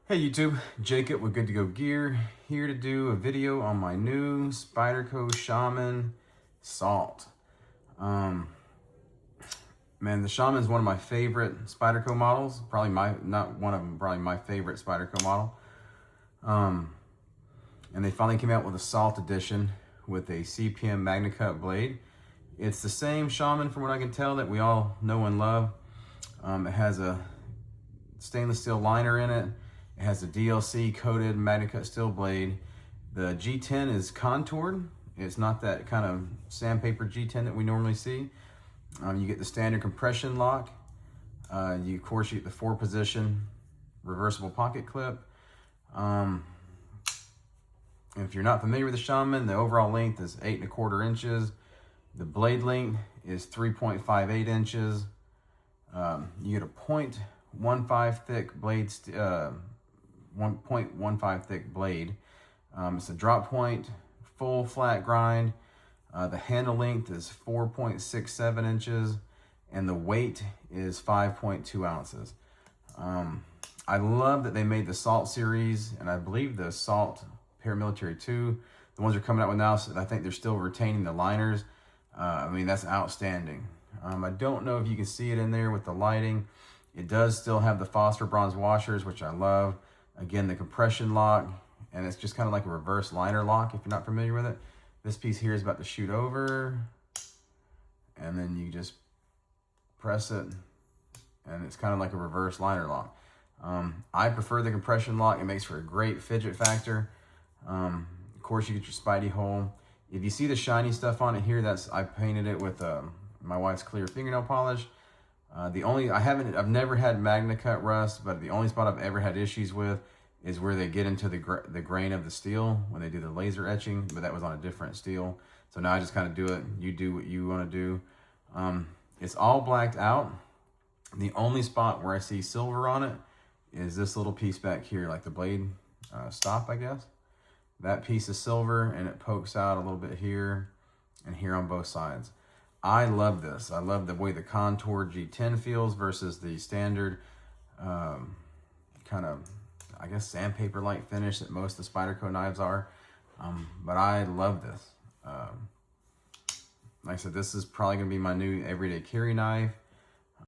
Hey YouTube, Jacob with Good to Go Gear, here to do a video on my new Spyderco SHAMAN salt. Man, the SHAMAN is one of my favorite Spyderco models. Probably not one of them, probably my favorite Spyderco model. And they finally came out with a salt edition with a CPM MagnaCut blade. It's the same SHAMAN from what I can tell that we all know and love. It has a stainless steel liner in it. It has a DLC coated MagnaCut steel blade. The G10 is contoured. It's not that kind of sandpaper G10 that we normally see. You get the standard compression lock. Of course, you get the 4-position reversible pocket clip. If you're not familiar with the SHAMAN, the overall length is 8 1/4 inches. The blade length is 3.58 inches. You get a 0.15 thick blade, 1.15 thick blade. It's a drop point, full flat grind. The handle length is 4.67 inches, and the weight is 5.2 ounces. I love that they made the Salt series, and I believe the Salt Paramilitary 2, the ones they're coming out with now, so I think they're still retaining the liners. I mean, that's outstanding. I don't know if you can see it in there with the lighting. It does still have the phosphor bronze washers, which I love. Again, the compression lock, and it's just kind of like a reverse liner lock if you're not familiar with it. This piece here is about to shoot over, and then you just press it, and it's kind of like a reverse liner lock. I prefer the compression lock. It makes for a great fidget factor. Of course, you get your Spidey hole. If you see the shiny stuff on it here, I painted it with my wife's clear fingernail polish. I've never had MagnaCut rust, but the only spot I've ever had issues with is where they get into the grain of the steel when they do the laser etching, but that was on a different steel. So now I just kind of do it. You do what you want to do. It's all blacked out. The only spot where I see silver on it is this little piece back here, like the blade stop, I guess. That piece is silver, and it pokes out a little bit here and here on both sides. I love this. I love the way the contoured G10 feels versus the standard kind of, I guess, sandpaper-like finish that most of the Spyderco knives are. But I love this. Like I said, this is probably going to be my new everyday carry knife.